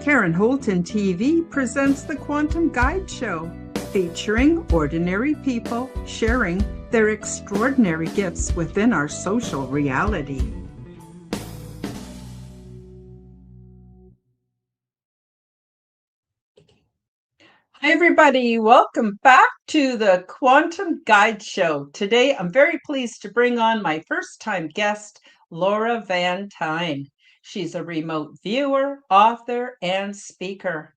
Karen Holton TV presents the Quantum Guide Show, featuring ordinary people sharing their extraordinary gifts within our social reality. Hi, everybody. Welcome back to the Quantum Guide Show. Today, I'm very pleased to bring on my first-time guest, Laura Van Tyne. She's a remote viewer, author, and speaker.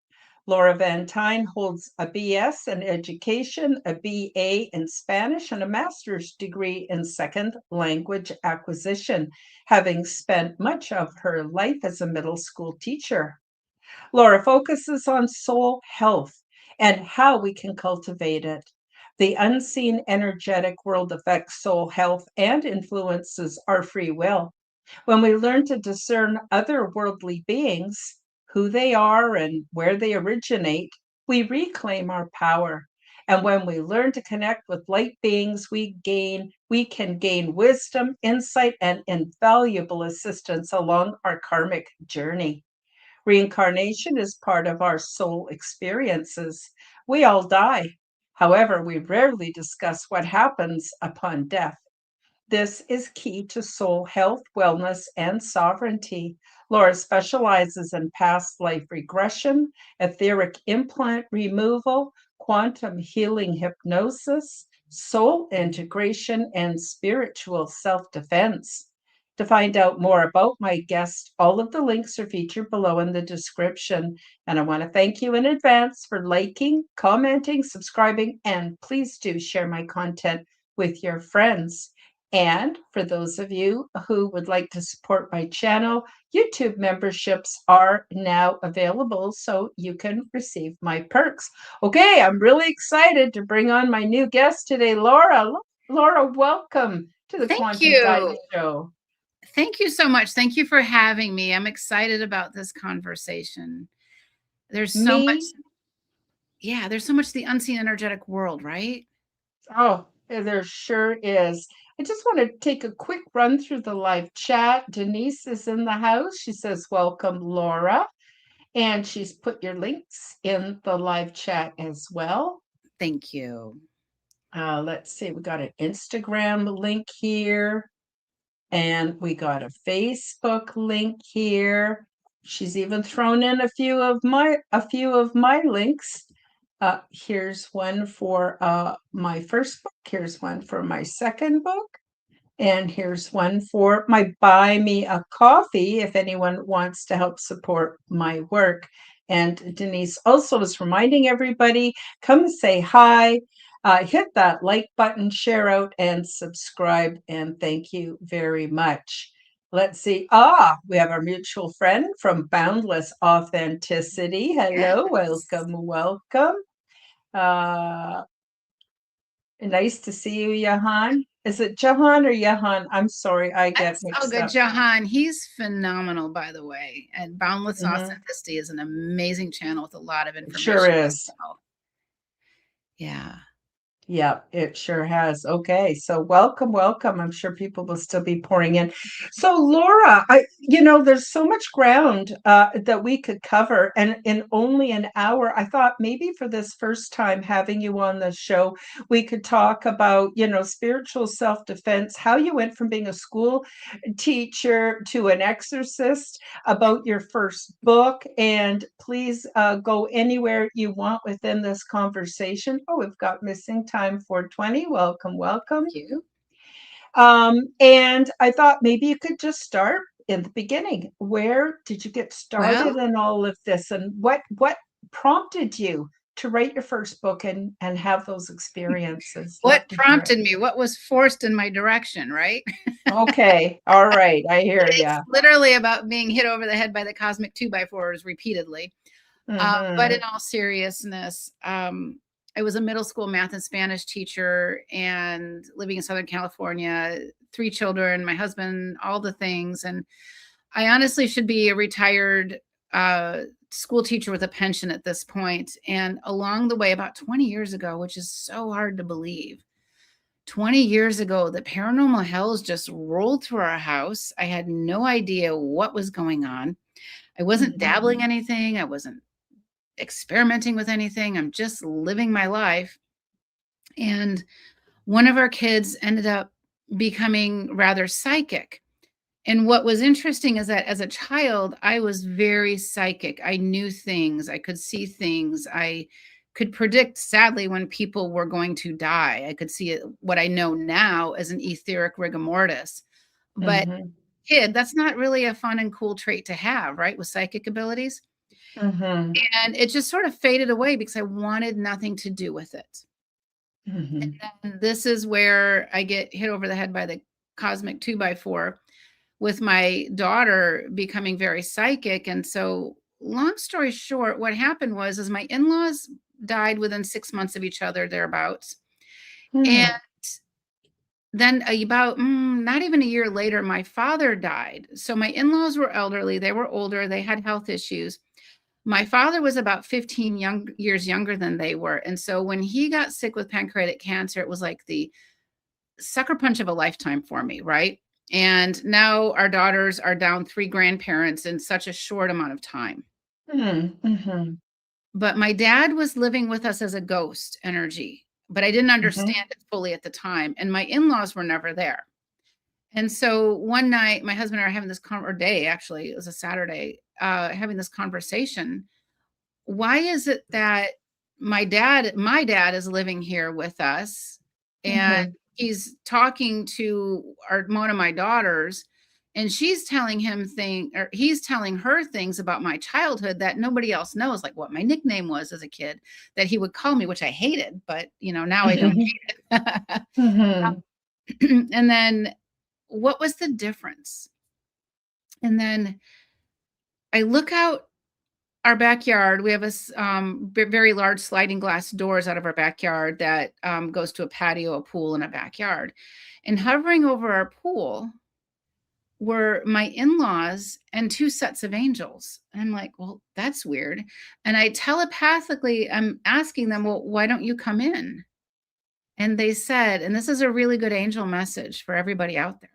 Laura Van Tyne holds a BS in education, a BA in Spanish, and a master's degree in second language acquisition, having spent much of her life as a middle school teacher. Laura focuses on soul health and how we can cultivate it. The unseen energetic world affects soul health and influences our free will. When we learn to discern otherworldly beings, who they are and where they originate, we reclaim our power. And when we learn to connect with light beings, we can gain wisdom, insight, and invaluable assistance along our karmic journey. Reincarnation is part of our soul experiences. We all die. However, we rarely discuss what happens upon death. This is key to soul health, wellness, and sovereignty. Laura specializes in past life regression, etheric implant removal, quantum healing hypnosis, soul integration, and spiritual self-defense. To find out more about my guest, all of the links are featured below in the description. And I want to thank you in advance for liking, commenting, subscribing, and please do share my content with your friends. And for those of you who would like to support my channel, YouTube memberships are now available so you can receive my perks. Okay, I'm really excited to bring on my new guest today, Laura. Laura, welcome to the Quantum Guide Show. Thank you so much. Thank you for having me. I'm excited about this conversation. There's so much. Yeah, there's so much the unseen energetic world, right? Oh, there sure is. I just want to take a quick run through the live chat. Denise is in the house. She says, welcome, Laura. And she's put your links in the live chat as well. Thank you. Let's see. We got an Instagram link here. And we got a Facebook link here. She's even thrown in a few of my links. Here's one for my first book. Here's one for my second book. And here's one for my Buy Me a Coffee if anyone wants to help support my work. And Denise also is reminding everybody, come say hi. Hit that like button, share out, and subscribe. And thank you very much. Let's see. We have our mutual friend from Boundless Authenticity. Hello, yes. Welcome. Nice to see you, Jahan. Is it Jahan or Jahan? I'm sorry, I get mixed up. Oh, good, Jahan. He's phenomenal, by the way. And Boundless Authenticity is an amazing channel with a lot of information. Sure is. Yeah. Yeah, it sure has. Okay, so welcome. I'm sure people will still be pouring in. So Laura, there's so much ground that we could cover, and in only an hour, I thought maybe for this first time having you on the show, we could talk about, spiritual self-defense, how you went from being a school teacher to an exorcist, about your first book, and please go anywhere you want within this conversation. Oh, we've got Missing Time 420. Welcome. Thank you. And I thought maybe you could just start in the beginning. Where did you get started in all of this, and what prompted you to write your first book and have those experiences? What prompted me? What was forced in my direction, right? Okay. All right. I hear you. It's literally about being hit over the head by the cosmic 2x4s repeatedly. But in all seriousness, I was a middle school math and Spanish teacher and living in Southern California, 3 children, my husband, all the things. And I honestly should be a retired school teacher with a pension at this point. And along the way, about 20 years ago, which is so hard to believe, 20 years ago, the paranormal hells just rolled through our house. I had no idea what was going on. I wasn't dabbling anything. I wasn't experimenting with anything. I'm just living my life. And one of our kids ended up becoming rather psychic. And what was interesting is that as a child, I was very psychic. I knew things, I could see things. I could predict, sadly, when people were going to die. I could see it, what I know now as an etheric rigor mortis. But kid, that's not really a fun and cool trait to have, right? With psychic abilities. And it just sort of faded away because I wanted nothing to do with it. And then this is where I get hit over the head by the cosmic 2x4 with my daughter becoming very psychic. And so, long story short, what happened was is my in-laws died within 6 months of each other, thereabouts. And then about not even a year later, my father died. So my in-laws were elderly. They were older. They had health issues. My father was about 15 years younger than they were. And so when he got sick with pancreatic cancer, it was like the sucker punch of a lifetime for me, right? And now our daughters are down 3 grandparents in such a short amount of time. But my dad was living with us as a ghost energy, but I didn't understand it fully at the time. And my in-laws were never there. And so one night, my husband and I are having this day, actually, it was a Saturday, having this conversation. Why is it that my dad is living here with us, and he's talking to one of my daughters, and she's telling he's telling her things about my childhood that nobody else knows, like what my nickname was as a kid, that he would call me, which I hated, but now I don't hate it. And then what was the difference? And then I look out our backyard. We have a very large sliding glass doors out of our backyard that goes to a patio, a pool, and a backyard. And hovering over our pool were my in-laws and 2 sets of angels. And I'm like, well, that's weird. And I telepathically, I'm asking them, well, why don't you come in? And they said, and this is a really good angel message for everybody out there,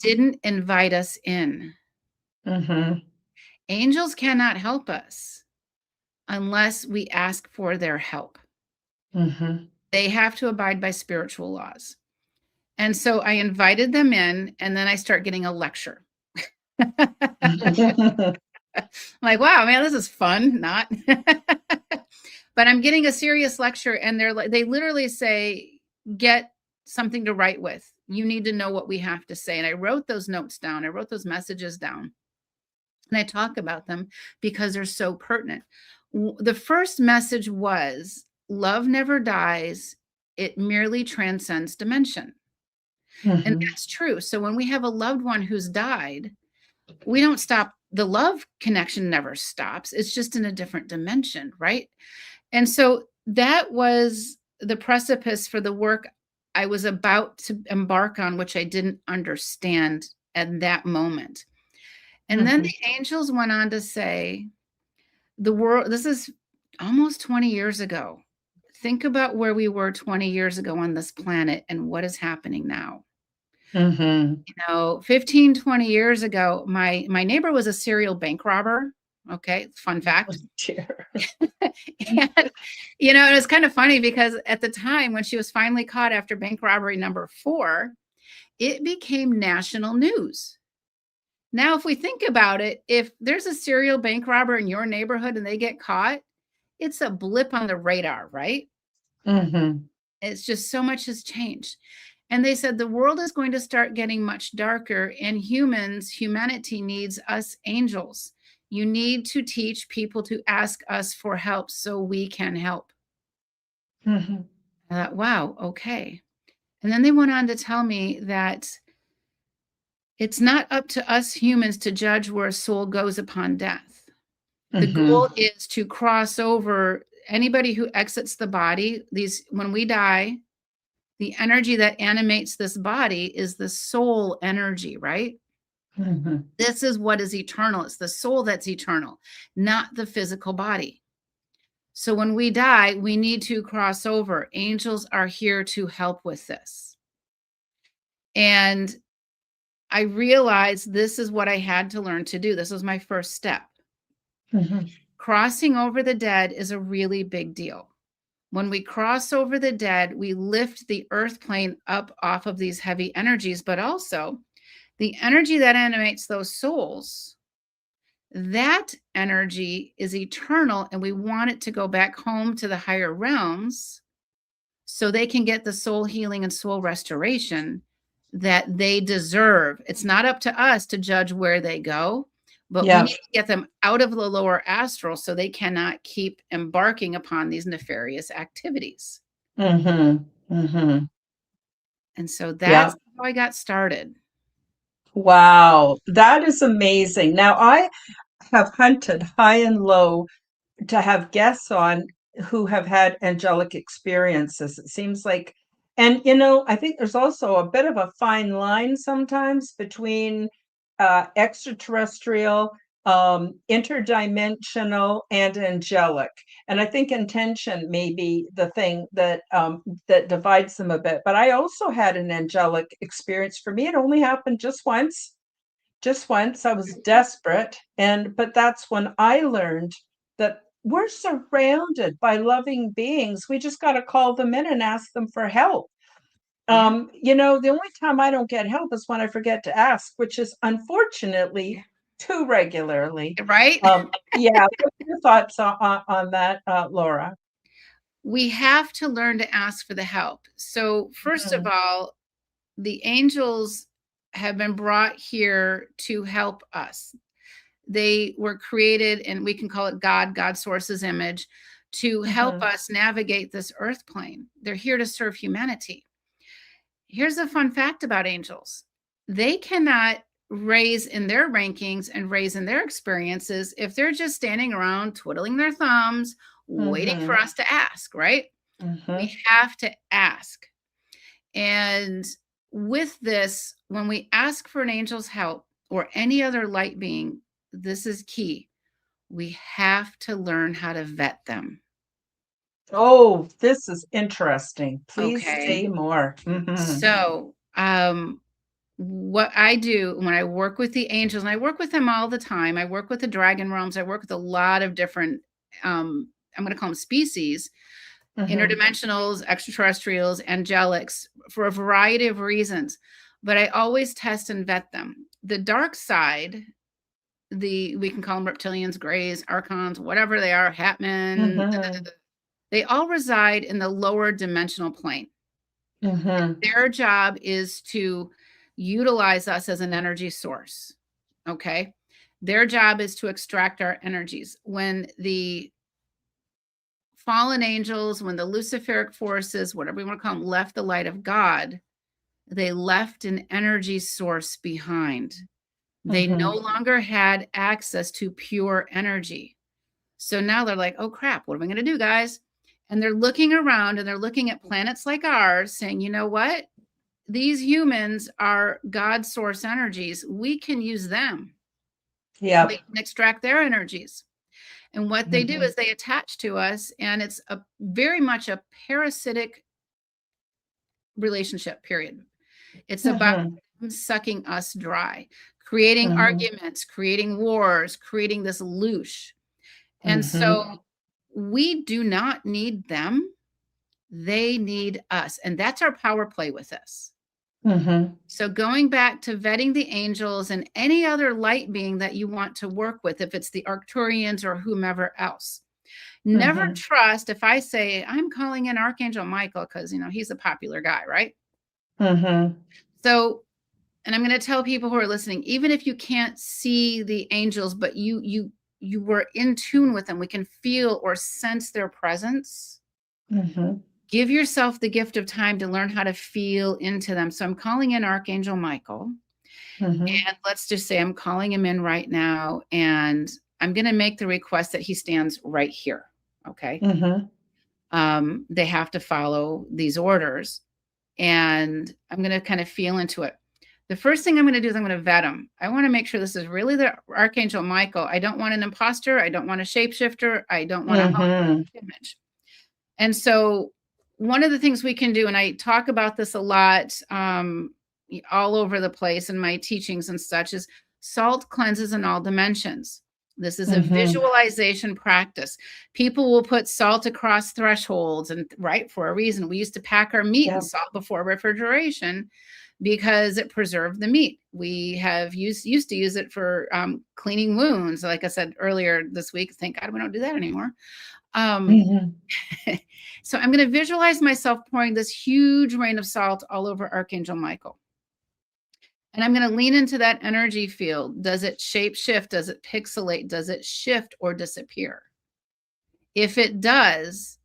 didn't invite us in. Angels cannot help us unless we ask for their help. They have to abide by spiritual laws. And so I invited them in, and then I start getting a lecture. I'm like, wow, man, this is fun. Not. But I'm getting a serious lecture, and they literally say, get something to write with. You need to know what we have to say. And I wrote those notes down. I wrote those messages down. And I talk about them because they're so pertinent. The first message was, love never dies. It merely transcends dimension. And that's true. So when we have a loved one who's died, we don't stop. The love connection never stops. It's just in a different dimension, right? And so that was the precipice for the work I was about to embark on, which I didn't understand at that moment. And then the angels went on to say, the world, this is almost 20 years ago. Think about where we were 20 years ago on this planet and what is happening now. 15, 20 years ago, my neighbor was a serial bank robber. Okay. Fun fact. And, it was kind of funny because at the time when she was finally caught after bank robbery number 4, it became national news. Now, if we think about it, if there's a serial bank robber in your neighborhood and they get caught, it's a blip on the radar, right? It's just so much has changed. And they said the world is going to start getting much darker, and humanity needs us angels. You need to teach people to ask us for help so we can help. I thought, wow, okay. And then they went on to tell me that it's not up to us humans to judge where a soul goes upon death. The goal is to cross over anybody who exits the body. When we die, the energy that animates this body is the soul energy, right? This is what is eternal. It's the soul that's eternal, not the physical body. So when we die, we need to cross over. Angels are here to help with this. And I realized this is what I had to learn to do. This was my first step. Mm-hmm. Crossing over the dead is a really big deal. When we cross over the dead, we lift the earth plane up off of these heavy energies, but also the energy that animates those souls, that energy is eternal, and we want it to go back home to the higher realms so they can get the soul healing and soul restoration that they deserve. It's not up to us to judge where they go, but we Yeah. need to get them out of the lower astral so they cannot keep embarking upon these nefarious activities. Mm-hmm. Mm-hmm. And so Yeah. that's how I got started. Wow. That is amazing. Now, I have hunted high and low to have guests on who have had angelic experiences. It seems like, and I think there's also a bit of a fine line sometimes between extraterrestrial, interdimensional, and angelic. And I think intention may be the thing that divides them a bit. But I also had an angelic experience. For me, it only happened just once. Just once. I was desperate, but that's when I learned that we're surrounded by loving beings. We just got to call them in and ask them for help. Yeah. The only time I don't get help is when I forget to ask, which is unfortunately Yeah. too regularly. Right? Yeah, what are your thoughts on that, Laura? We have to learn to ask for the help. So, first of Mhm. all, the angels have been brought here to help us. They were created, and we can call it God source's image, to help Mhm. us navigate this earth plane. They're here to serve humanity. Here's a fun fact about angels: they cannot raise in their rankings and raise in their experiences if they're just standing around twiddling their thumbs, waiting for Mhm. us to ask, right? We Mhm. have to ask. And with this, when we ask for an angel's help or any other light being, this is key. We have to learn how to vet them. Oh, this is interesting. Please Okay. say more. Mhm. So, what I do when I work with the angels, and I work with them all the time, I work with the dragon realms, I work with a lot of different, I'm going to call them species, Mhm. interdimensionals, extraterrestrials, angelics, for a variety of reasons. But I always test and vet them. The dark side, we can call them reptilians, grays, archons, whatever they are, hatmen, Mhm. they all reside in the lower dimensional plane. Mhm. Their job is to utilize us as an energy source. Okay. Their job is to extract our energies. When the fallen angels, when the Luciferic forces, whatever you want to call them, left the light of God, they left an energy source behind. They no Mhm. longer had access to pure energy. So now they're like, oh crap, what am I going to do, guys? And they're looking around and they're looking at planets like ours saying, you know what? These humans are God source energies. We can use them. We Yep. can extract their energies. And what they do Mhm. is they attach to us, and it's a very much a parasitic relationship, period. It's about Mhm. sucking us dry, creating Mhm. arguments, creating wars, creating this loosh. And Mhm. so we do not need them. They need us. And that's our power play with this. Mhm. So going back to vetting the angels and any other light being that you want to work with, if it's the Arcturians or whomever else, never Mhm. trust if I say I'm calling in Archangel Michael because he's a popular guy, right? Mhm. So, and I'm going to tell people who are listening, even if you can't see the angels, but you were in tune with them, we can feel or sense their presence. Mhm. Give yourself the gift of time to learn how to feel into them. So I'm calling in Archangel Michael. Mhm. And let's just say I'm calling him in right now, and I'm going to make the request that he stands right here. Okay. Mhm. They have to follow these orders, and I'm going to kind of feel into it. The first thing I'm going to do is I'm going to vet them. I want to make sure this is really the Archangel Michael. I don't want an imposter. I don't want a shapeshifter. I don't want a Mm-hmm. image. And so one of the things we can do, and I talk about this a lot all over the place in my teachings and such, is salt cleanses in all dimensions. This is a visualization practice. People will put salt across thresholds, and right, for a reason. We used to pack our meat in salt before refrigeration because it preserved the meat. We have used to use it for cleaning wounds. Like I said earlier this week, thank God we don't do that anymore. So I'm going to visualize myself pouring this huge rain of salt all over Archangel Michael. And I'm going to lean into that energy field. Does it shape shift? Does it pixelate? Does it shift or disappear? If it does,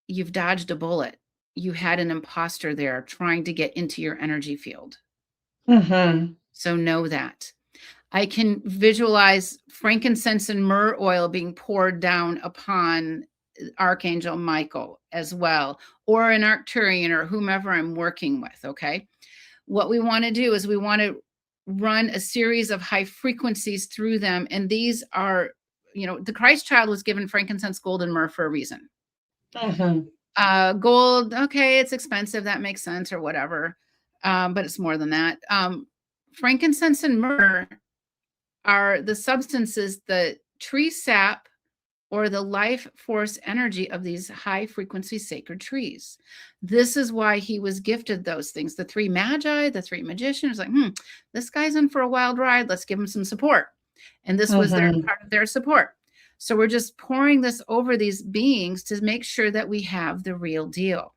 you've dodged a bullet. You had an imposter there trying to get into your energy field. So know that. I can visualize frankincense and myrrh oil being poured down upon Archangel Michael as well, or an Arcturian or whomever I'm working with, okay? What we want to do is we want to run a series of high frequencies through them, and these are, the Christ child was given frankincense, gold, and myrrh for a reason. Gold, okay, it's expensive, that makes sense, or whatever, but it's more than that. Frankincense and myrrh are the substances, the tree sap or the life force energy of these high frequency sacred trees. This is why he was gifted those things. The three magi, the three magicians, like, this guy's in for a wild ride. Let's give him some support. And this was their part of their support. So we're just pouring this over these beings to make sure that we have the real deal.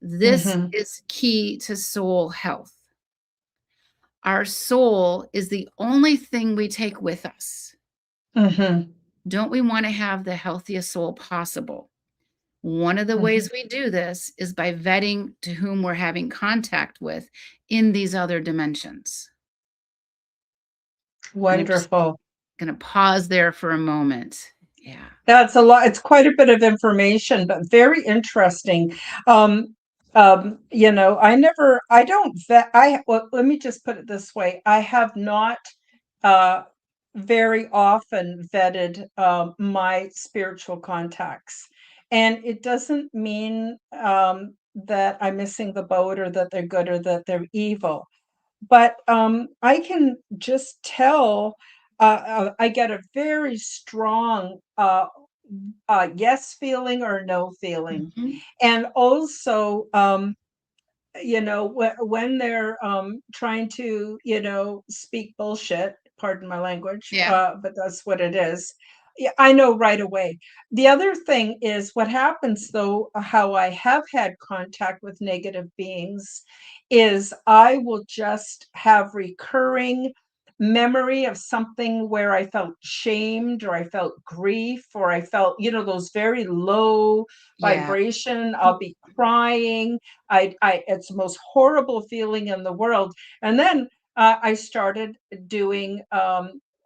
This is key to soul health. Our soul is the only thing we take with us. Don't we want to have the healthiest soul possible? One of the ways we do this is by vetting to whom we're having contact with in these other dimensions. Wonderful. I'm going to pause there for a moment. Yeah. That's a lot. It's quite a bit of information, but very interesting. Well, let me just put it this way. I have not very often vetted my spiritual contacts. And it doesn't mean that I'm missing the boat or that they're good or that they're evil. But I can just tell, I get a very strong yes feeling or no feeling. And also, when they're trying to, speak bullshit, pardon my language, but that's what it is. Yeah, I know right away. The other thing is what happens, though, how I have had contact with negative beings is I will just have recurring memory of something where I felt shamed or I felt grief or I felt, those very low vibration. I'll be crying. It's the most horrible feeling in the world. And then I started doing,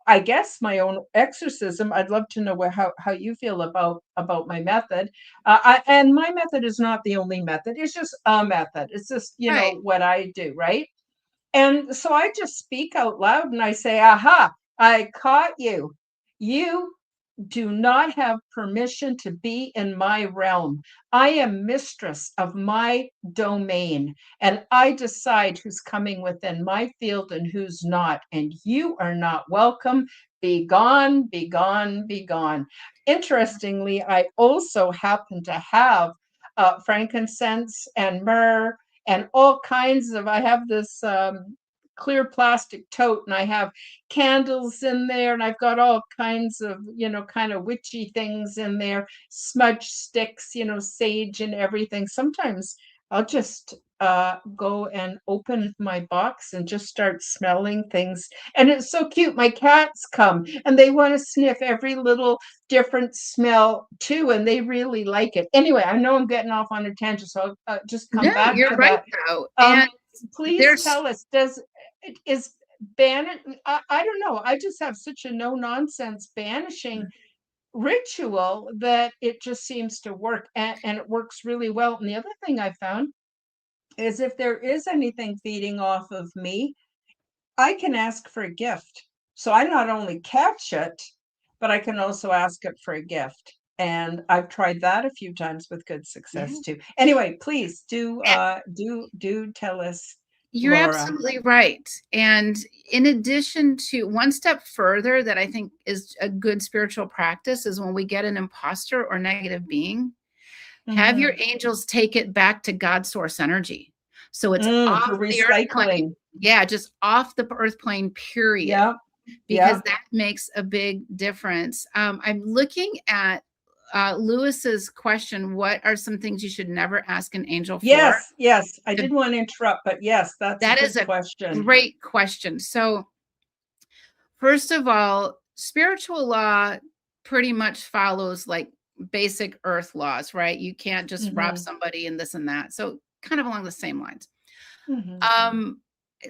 I guess, my own exorcism. I'd love to know how you feel about my method. And my method is not the only method. It's just a method. It's just, what I do, right? And so I just speak out loud and I say, aha, I caught you. You do not have permission to be in my realm. I am mistress of my domain, and I decide who's coming within my field and who's not. And you are not welcome. Be gone, be gone, be gone. Interestingly, I also happen to have frankincense and myrrh and all kinds of, I have this clear plastic tote and I have candles in there and I've got all kinds of, kind of witchy things in there, smudge sticks, sage and everything. Sometimes I'll just go and open my box and just start smelling things. And it's so cute. My cats come and they want to sniff every little different smell too, and they really like it. Anyway, I know I'm getting off on a tangent, so I'll just come back to right, that. though. And please tell us, is I don't know. I just have such a no nonsense banishing ritual that it just seems to work and it works really well. And the other thing I found is if there is anything feeding off of me, I can ask for a gift. So I not only catch it, but I can also ask it for a gift. And I've tried that a few times with good Yeah. success too. Anyway, please do tell us, You're Laura. absolutely right. And in addition to one step further that I think is a good spiritual practice is when we get an imposter or negative being, have your angels take it back to God source energy. So it's For off the earth plane. recycling. Yeah, just off the earth plane, period. Yeah. Because Yeah. that makes a big difference. I'm looking at Lewis's question. What are some things you should never ask an angel for? Yes, yes. I didn't want to interrupt, but yes, that's a That good is a question. great question. So, first of all, spiritual law pretty much follows like basic earth laws, right? You can't just rob somebody and this and that. So, kind of along the same lines. Um,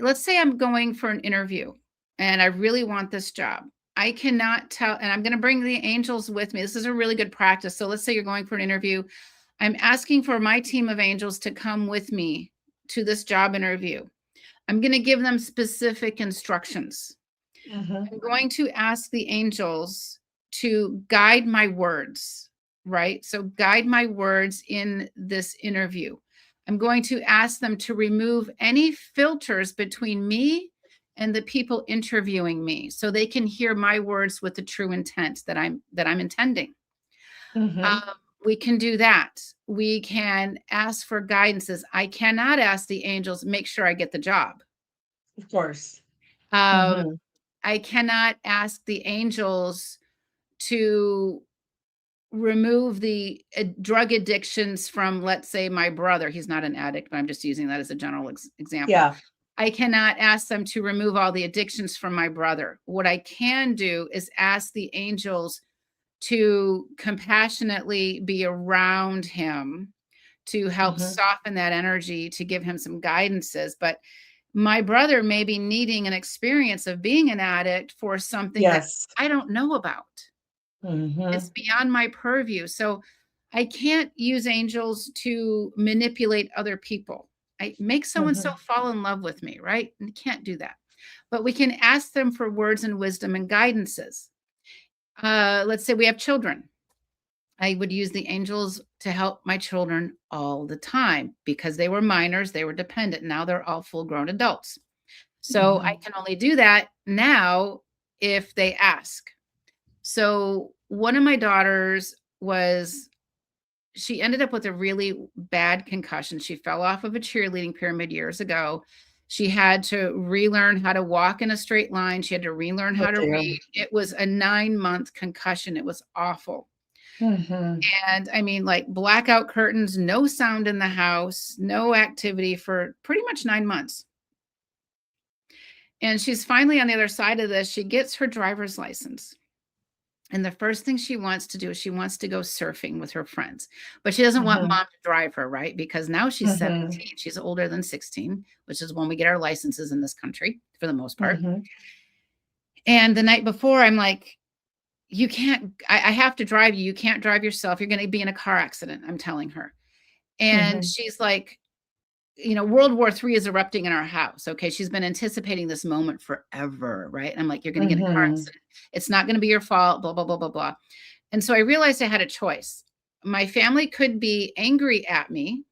let's say I'm going for an interview and I really want this job. I cannot tell, and I'm going to bring the angels with me. This is a really good practice. So, let's say you're going for an interview. I'm asking for my team of angels to come with me to this job interview. I'm going to give them specific instructions. I'm going to ask the angels to guide my words, right? So, guide my words in this interview. I'm going to ask them to remove any filters between me and the people interviewing me so they can hear my words with the true intent that I'm intending. We can do that. We can ask for guidances. I cannot ask the angels, make sure I get the job. Of course. I cannot ask the angels to remove the drug addictions from, let's say, my brother. He's not an addict, but I'm just using that as a general example. Yeah. I cannot ask them to remove all the addictions from my brother. What I can do is ask the angels to compassionately be around him to help soften that energy, to give him some guidances. But my brother may be needing an experience of being an addict for something that I don't know about. It's beyond my purview. So I can't use angels to manipulate other people. I make someone so fall in love with me, right? And can't do that. But we can ask them for words and wisdom and guidances. Let's say we have children. I would use the angels to help my children all the time because they were minors, they were dependent. Now they're all full grown adults. So I can only do that now if they ask. So one of my daughters she ended up with a really bad concussion. She fell off of a cheerleading pyramid years ago. She had to relearn how to walk in a straight line. She had to relearn how to read. It was a 9-month concussion. It was awful. And I mean, like blackout curtains, no sound in the house, no activity for pretty much 9 months. And she's finally on the other side of this. She gets her driver's license. And the first thing she wants to do is she wants to go surfing with her friends. But she doesn't want mom to drive her, right? Because now she's 17. She's older than 16, which is when we get our licenses in this country for the most part. And the night before, I'm like, you can't, I have to drive you. You can't drive yourself. You're going to be in a car accident, I'm telling her. And she's like, World War III is erupting in our house. Okay. She's been anticipating this moment forever. Right. And I'm like, you're going to get in a car accident. It's not going to be your fault, blah, blah, blah, blah, blah. And so I realized I had a choice. My family could be angry at me,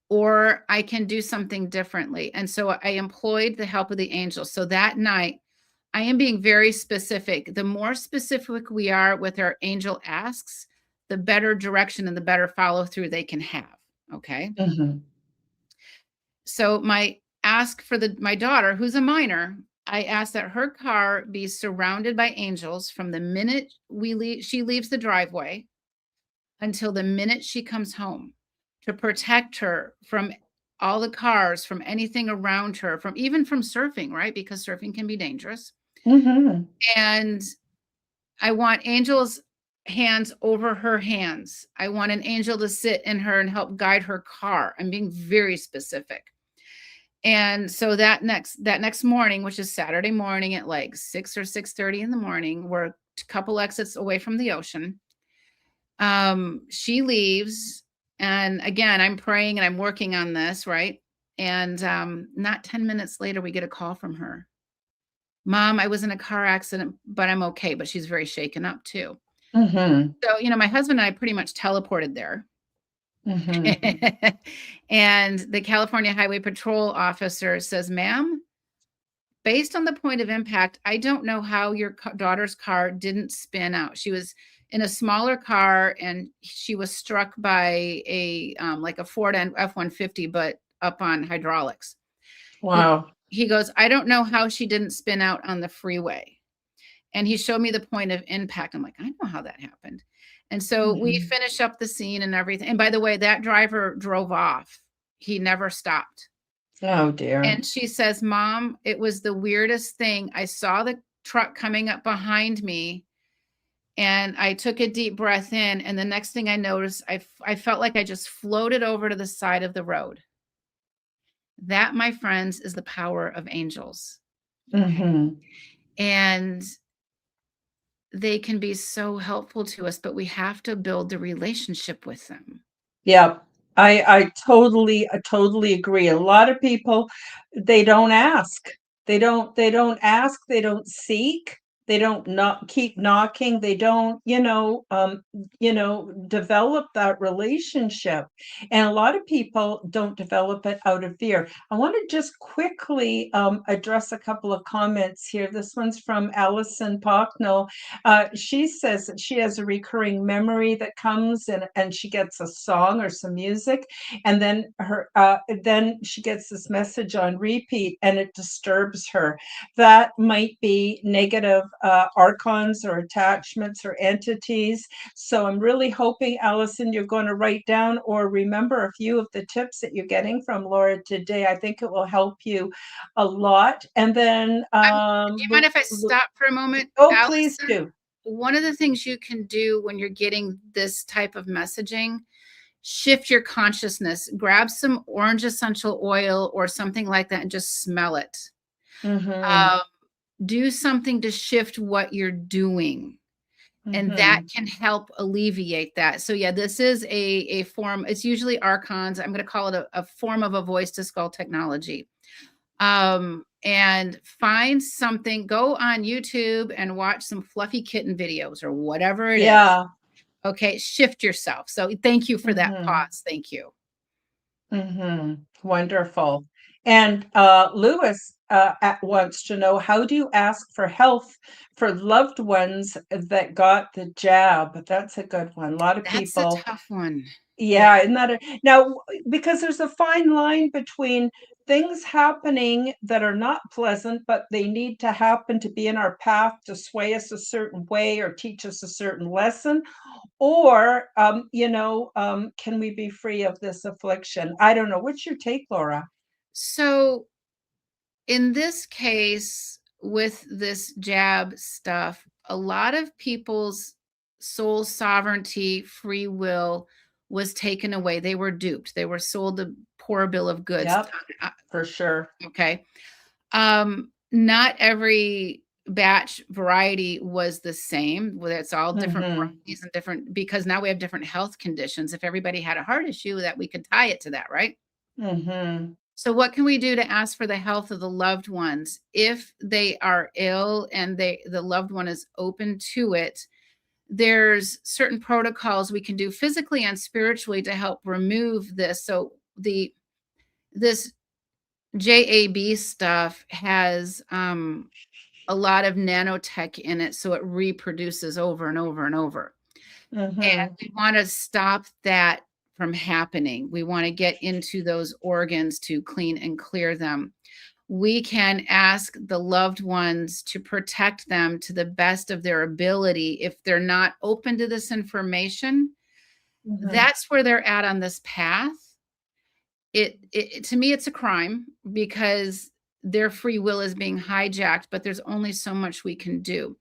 or I can do something differently. And so I employed the help of the angels. So that night, I am being very specific. The more specific we are with our angel asks, the better direction and the better follow through they can have. Okay. So my ask for my daughter, who's a minor, I asked that her car be surrounded by angels from the minute she leaves the driveway until the minute she comes home, to protect her from all the cars, from anything around her, even from surfing, right? Because surfing can be dangerous. And I want angels' hands over her hands. I want an angel to sit in her and help guide her car. I'm being very specific. And so that next morning, which is Saturday morning at like 6 or 6:30 in the morning, we're a couple exits away from the ocean. She leaves. And again, I'm praying and I'm working on this, right? And not 10 minutes later, we get a call from her. Mom, I was in a car accident, but I'm okay. But she's very shaken up too. Mm-hmm. So, my husband and I pretty much teleported there. Mm-hmm. And the California Highway Patrol officer says, ma'am, based on the point of impact, I don't know how your daughter's car didn't spin out. She was in a smaller car and she was struck by a like a Ford F-150, but up on hydraulics. Wow. He goes, I don't know how she didn't spin out on the freeway. And he showed me the point of impact. I'm like, I know how that happened. And so we Mm-hmm. finish up the scene and everything. And by the way, that driver drove off. He never stopped. Oh dear. And she says, Mom, it was the weirdest thing. I saw the truck coming up behind me and I took a deep breath in. And the next thing I noticed, I felt like I just floated over to the side of the road. That, my friends, is the power of angels. Okay. Mm-hmm. And they can be so helpful to us, but we have to build the relationship with them. Yeah, I totally agree. A lot of people, they don't ask. They don't ask, they don't seek, they don't not keep knocking, they don't, develop that relationship. And a lot of people don't develop it out of fear. I want to just quickly address a couple of comments here. This one's from Allison Pocknell. She says that she has a recurring memory that comes and she gets a song or some music, and then she gets this message on repeat, and it disturbs her. That might be negative archons or attachments or entities. So I'm really hoping, Allison, you're going to write down or remember a few of the tips that you're getting from Laura today. I think it will help you a lot. And then Do you mind if I stop for a moment, oh, please Allison? do. One of the things you can do when you're getting this type of messaging, shift your consciousness, grab some orange essential oil or something like that and just smell it. Mm-hmm. Um, do something to shift what you're doing. And that Mm-hmm. can help alleviate that. So yeah, this is a form. It's usually archons. I'm going to call it a form of a voice to skull technology. And find something, go on YouTube and watch some fluffy kitten videos or whatever it is. Yeah. Okay, shift yourself. So thank you for that Mm-hmm. pause. Thank you. Mm-hmm. Wonderful. And Lewis wants to know, how do you ask for health for loved ones that got the jab? That's a good one. A lot of That's a people, tough one. Yeah. yeah, now, because there's a fine line between things happening that are not pleasant, but they need to happen to be in our path to sway us a certain way or teach us a certain lesson, or can we be free of this affliction? I don't know. What's your take, Laura? So in this case, with this jab stuff, a lot of people's soul sovereignty, free will was taken away. They were duped. They were sold a poor bill of goods. Yep, for sure. Okay. Not every batch variety was the same. Well, it's all different Mm-hmm. varieties and different, because now we have different health conditions. If everybody had a heart issue, that we could tie it to that, right? Mm-hmm. So what can we do to ask for the health of the loved ones if they are ill and the loved one is open to it? There's certain protocols we can do physically and spiritually to help remove this. So this JAB stuff has a lot of nanotech in it, so it reproduces over and over and over. And Mm-hmm. we want to stop that from happening. We want to get into those organs to clean and clear them. We can ask the loved ones to protect them to the best of their ability. If they're not open to this information, Mm-hmm. that's where they're at on this path. It to me, it's a crime because their free will is being hijacked, but there's only so much we can do.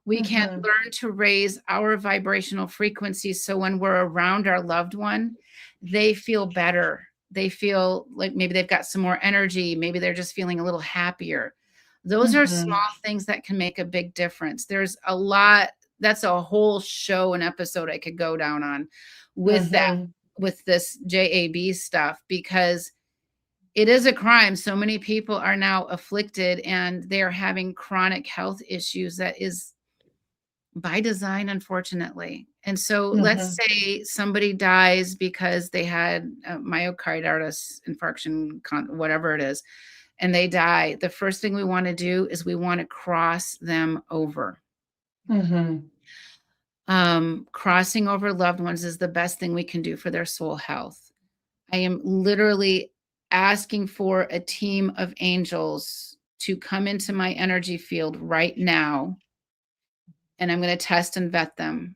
We can Mm-hmm. learn to raise our vibrational frequency so when we're around our loved one, they feel better. They feel like maybe they've got some more energy. Maybe they're just feeling a little happier. Those are Mm-hmm. small things that can make a big difference. There's a lot. That's a whole show and episode I could go down on with that, Mm-hmm. with this JAB stuff, because it is a crime. So many people are now afflicted and they're having chronic health issues that is by design, unfortunately. And so let's say somebody dies because they had a myocarditis infarction, whatever it is, and they die. The first thing we want to do is we want to cross them over. Crossing over loved ones is the best thing we can do for their soul health. I am literally asking for a team of angels to come into my energy field right now, and I'm going to test and vet them.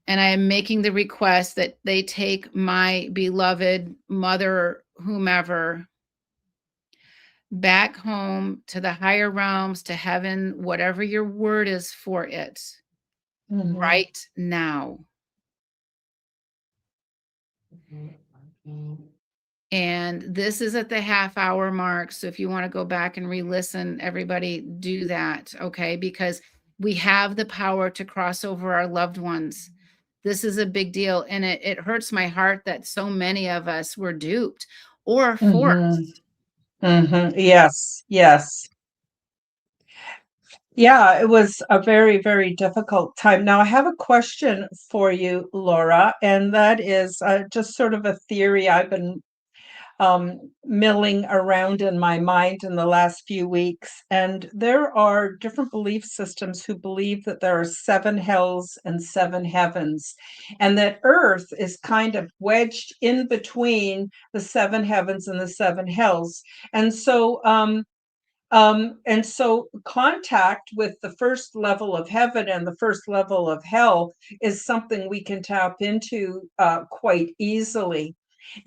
And I am making the request that they take my beloved mother, whomever, back home to the higher realms, to heaven, whatever your word is for it, right now. And this is at the half-hour mark. So if you want to go back and re-listen, everybody do that, okay? Because we have the power to cross over our loved ones. This is a big deal. And it hurts my heart that so many of us were duped or forced. Yes, yes. Yeah, it was a very, very difficult time. Now, I have a question for you, Laura, and that is just sort of a theory I've been milling around in my mind in the last few weeks. And there are different belief systems who believe that there are 7 hells and 7 heavens, and that Earth is kind of wedged in between the 7 heavens and the 7 hells. And so contact with the first level of heaven and the first level of hell is something we can tap into quite easily.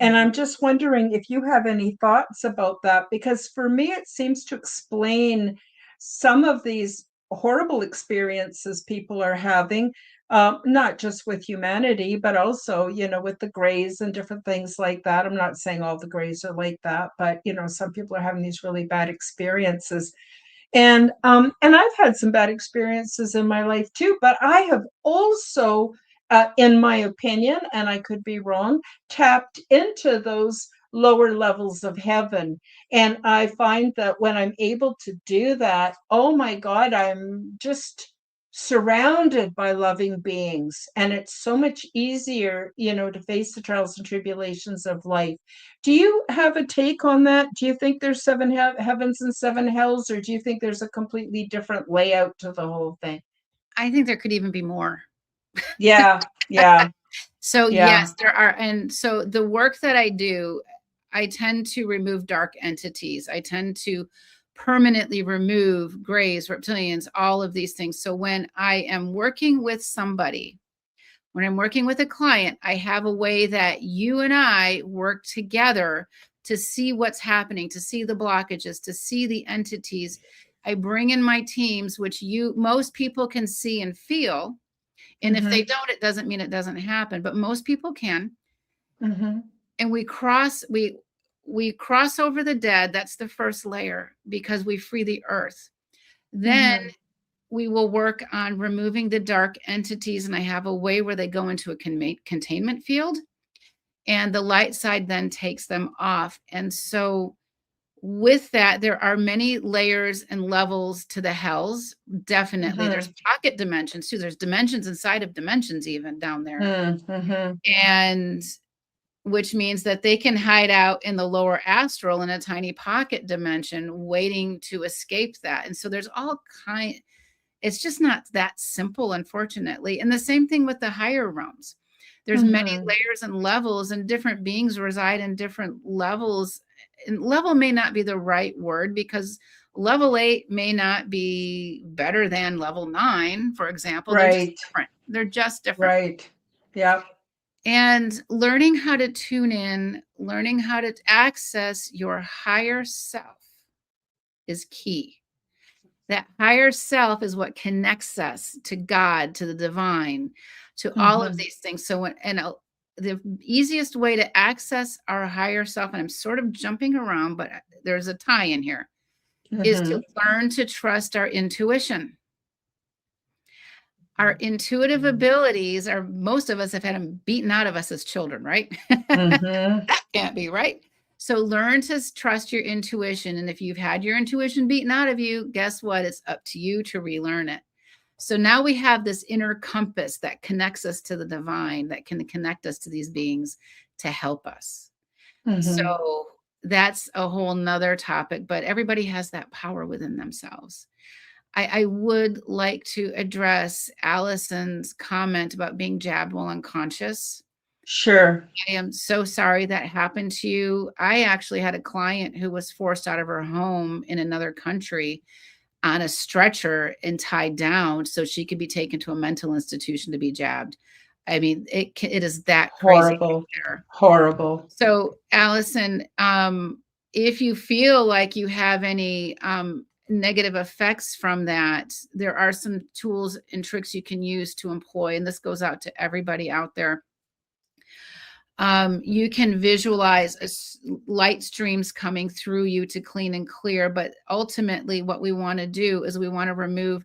And I'm just wondering if you have any thoughts about that, because for me, it seems to explain some of these horrible experiences people are having, not just with humanity, but also, with the Greys and different things like that. I'm not saying all the Greys are like that, but, some people are having these really bad experiences. And I've had some bad experiences in my life too, but I have also, in my opinion, and I could be wrong, tapped into those lower levels of heaven. And I find that when I'm able to do that, oh my God, I'm just surrounded by loving beings. And it's so much easier, to face the trials and tribulations of life. Do you have a take on that? Do you think there's 7 heavens and 7 hells, or do you think there's a completely different layout to the whole thing? I think there could even be more. Yeah, yeah. So Yeah. yes, there are. And so the work that I do, I tend to remove dark entities. I tend to permanently remove grays, reptilians, all of these things. So when I am working with somebody, when I'm working with a client, I have a way that you and I work together to see what's happening, to see the blockages, to see the entities. I bring in my teams, which most people can see and feel. And if they don't, it doesn't mean it doesn't happen, but most people can. And we cross over the dead. That's the first layer, because we free the earth. Then we will work on removing the dark entities. And I have a way where they go into a containment field, and the light side then takes them off. And so with that, there are many layers and levels to the hells. Definitely. There's pocket dimensions too. There's dimensions inside of dimensions even down there. And which means that they can hide out in the lower astral in a tiny pocket dimension, waiting to escape that. And so there's all it's just not that simple, unfortunately. And the same thing with the higher realms. There's many layers and levels, and different beings reside in different levels. And level may not be the right word, because level 8 may not be better than level 9, for example. Right. They're just different. They're just different. Right. Yeah. And learning how to tune in, learning how to access your higher self is key. That higher self is what connects us to God, to the divine, to all of these things. So the easiest way to access our higher self, and I'm sort of jumping around, but there's a tie in here, is to learn to trust our intuition. Our intuitive abilities are, most of us have had them beaten out of us as children, right? Mm-hmm. That can't be right. So learn to trust your intuition. And if you've had your intuition beaten out of you, guess what? It's up to you to relearn it. So now we have this inner compass that connects us to the divine, that can connect us to these beings to help us. Mm-hmm. So that's a whole nother topic, but everybody has that power within themselves. I would like to address Allison's comment about being jabbed while unconscious. Sure. I am so sorry that happened to you. I actually had a client who was forced out of her home in another country on a stretcher and tied down so she could be taken to a mental institution to be jabbed. I mean, it is that crazy out Horrible. there. Horrible. So, Allison, if you feel like you have any negative effects from that, there are some tools and tricks you can use to employ, and this goes out to everybody out there. You can visualize light streams coming through you to clean and clear, but ultimately what we want to do is we want to remove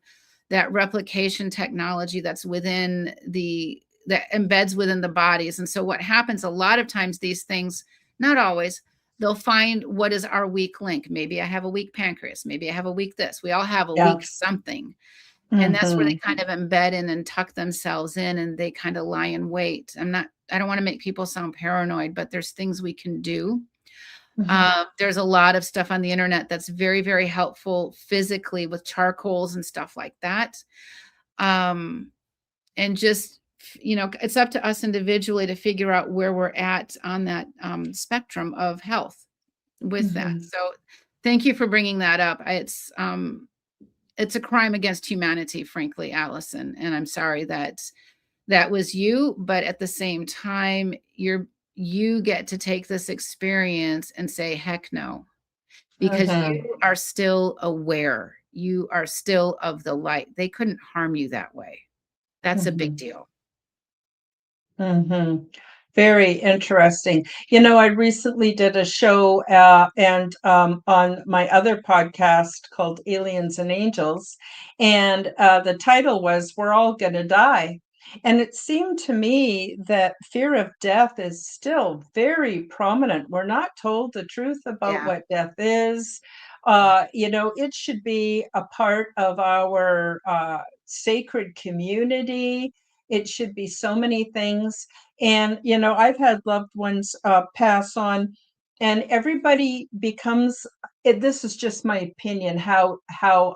that replication technology that's within that embeds within the bodies. And so what happens a lot of times, these things, not always, they'll find what is our weak link. Maybe I have a weak pancreas. Maybe I have a weak this. We all have a Yeah. weak something. And that's where they Mm-hmm. kind of embed in and tuck themselves in, and they kind of lie in wait. I don't want to make people sound paranoid, but there's things we can do. Mm-hmm. There's a lot of stuff on the internet that's very, very helpful physically with charcoals and stuff like that. And just, it's up to us individually to figure out where we're at on that spectrum of health with that. Mm-hmm. So thank you for bringing that up. It's a crime against humanity, frankly, Allison. And I'm sorry that that was you, but at the same time, you get to take this experience and say, heck no, because Mm-hmm. you are still aware. You are still of the light. They couldn't harm you that way. That's a big Mm-hmm. deal. Mm-hmm. Very interesting. I recently did a show and on my other podcast called Aliens and Angels, and the title was "We're All Gonna Die." And it seemed to me that fear of death is still very prominent. We're not told the truth about Yeah. what death is. Yeah. It should be a part of our sacred community. It should be so many things. And, I've had loved ones pass on, and everybody becomes, this is just my opinion, how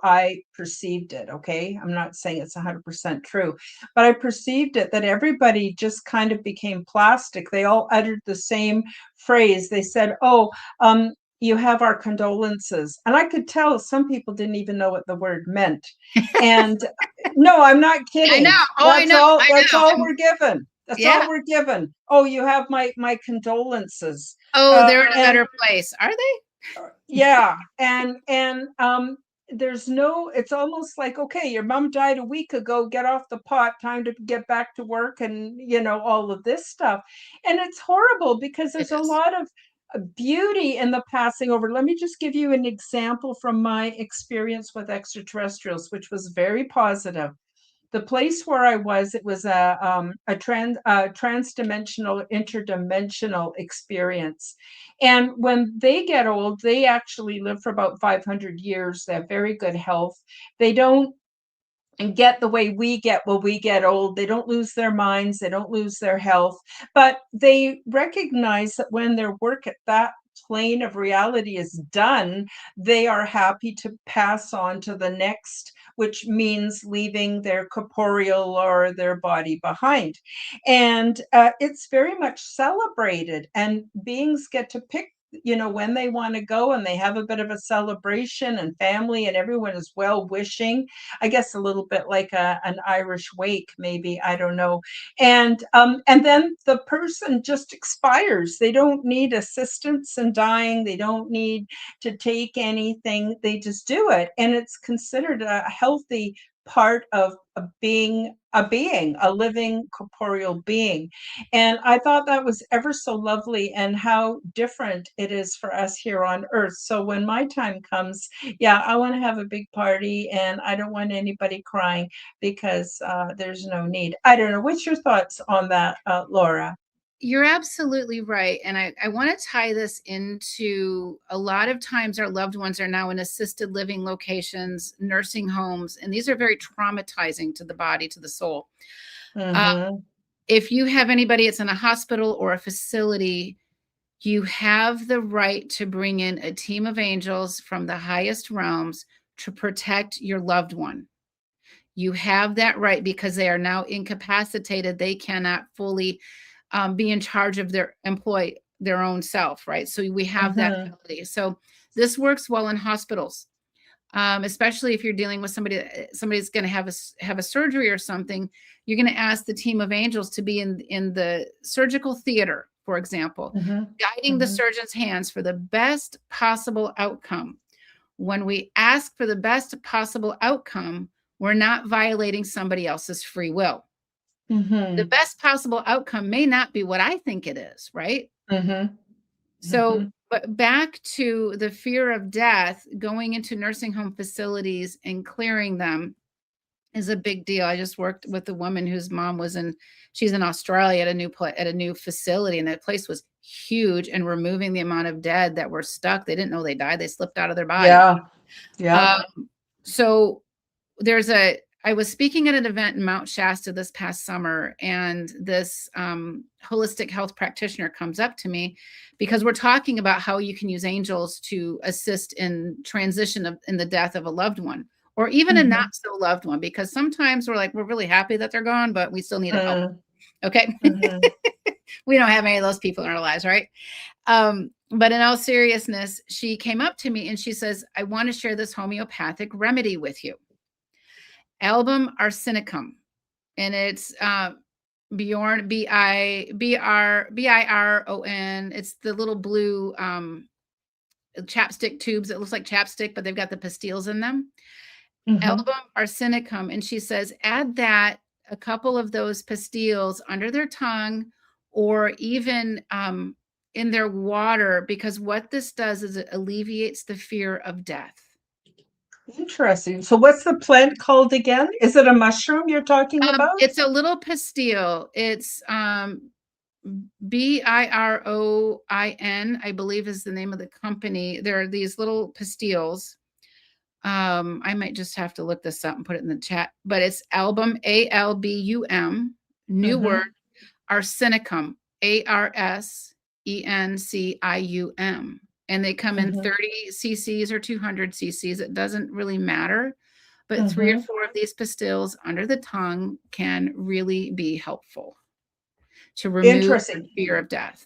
I perceived it. Okay. I'm not saying it's 100% true, but I perceived it that everybody just kind of became plastic. They all uttered the same phrase. They said, "Oh, you have our condolences." And I could tell some people didn't even know what the word meant. And no, I'm not I know. kidding. Oh, I That's know. all I that's know. all we're given. That's all Yeah. we're given. "Oh, you have my condolences." Oh, they're in a And better place. Are they? yeah, and there's no, it's almost like, okay, your mom died a week ago, get off the pot, time to get back to work, and all of this stuff. And it's horrible because It there's a is. lot of beauty in the passing over. Let me just give you an example from my experience with extraterrestrials, which was very positive. The place where I was, it was a trans-dimensional, interdimensional experience. And when they get old, they actually live for about 500 years. They have very good health. They don't get the way we get when we get old. They don't lose their minds, they don't lose their health, but they recognize that when their work at that plane of reality is done, they are happy to pass on to the next, which means leaving their corporeal or their body behind. And it's very much celebrated, and beings get to pick when they want to go, and they have a bit of a celebration, and family and everyone is well wishing. I guess a little bit like an Irish wake, maybe, I don't know. And then the person just expires. They don't need assistance in dying. They don't need to take anything. They just do it, and it's considered a healthy part of a living corporeal being. And I thought that was ever so lovely, and how different it is for us here on earth. So when my time comes, yeah, I want to have a big party, and I don't want anybody crying because there's no need. I don't know. What's your thoughts on that, Laura? You're absolutely right. And I want to tie this into a lot of times our loved ones are now in assisted living locations, nursing homes, and these are very traumatizing to the body, to the soul. Uh, Mm-hmm. if you have anybody that's in a hospital or a facility, you have the right to bring in a team of angels from the highest realms to protect your loved one. You have that right because they are now incapacitated. They cannot fully be in charge of their own self, right? So we have that Mm-hmm. ability. So this works well in hospitals, especially if you're dealing with somebody's going to have a surgery or something. You're going to ask the team of angels to be in the surgical theater, for example, Mm-hmm. guiding the Mm-hmm. surgeon's hands for the best possible outcome. When we ask for the best possible outcome, we're not violating somebody else's free will. The Mm-hmm. best possible outcome may not be what I think it is, right? Mm-hmm. So, but back to the fear of death, going into nursing home facilities and clearing them is a big deal. I just worked with a woman whose mom she's in Australia at a new facility, and that place was huge. And removing the amount of dead that were stuck, they didn't know they died. They slipped out of their body. Yeah. Yeah. So I was speaking at an event in Mount Shasta this past summer, and this holistic health practitioner comes up to me because we're talking about how you can use angels to assist in in the death of a loved one, or even a Mm-hmm. not so loved one, because sometimes we're really happy that they're gone, but we still need to help. Mm-hmm. Okay. Mm-hmm. We don't have any of those people in our lives, right? But in all seriousness, she came up to me and she says, I want to share this homeopathic remedy with you. Album arsenicum, and it's Bjorn, Biron. It's the little blue chapstick tubes. It looks like chapstick, but they've got the pastilles in them. Mm-hmm. Album arsenicum, and she says add a couple of those pastilles under their tongue, or even in their water, because what this does is it alleviates the fear of death. Interesting. So what's the plant called again? Is it a mushroom you're talking about? It's a little pastille. It's Biroin, I believe is the name of the company. There are these little pastilles. I might just have to look this up and put it in the chat, but it's album, Album, new word, Mm-hmm. arsenicum, Arsencium. And they come in Mm-hmm. 30 cc's or 200 cc's. It doesn't really matter. But 3 or Mm-hmm. 4 of these pastilles under the tongue can really be helpful to remove the Interesting. fear of death.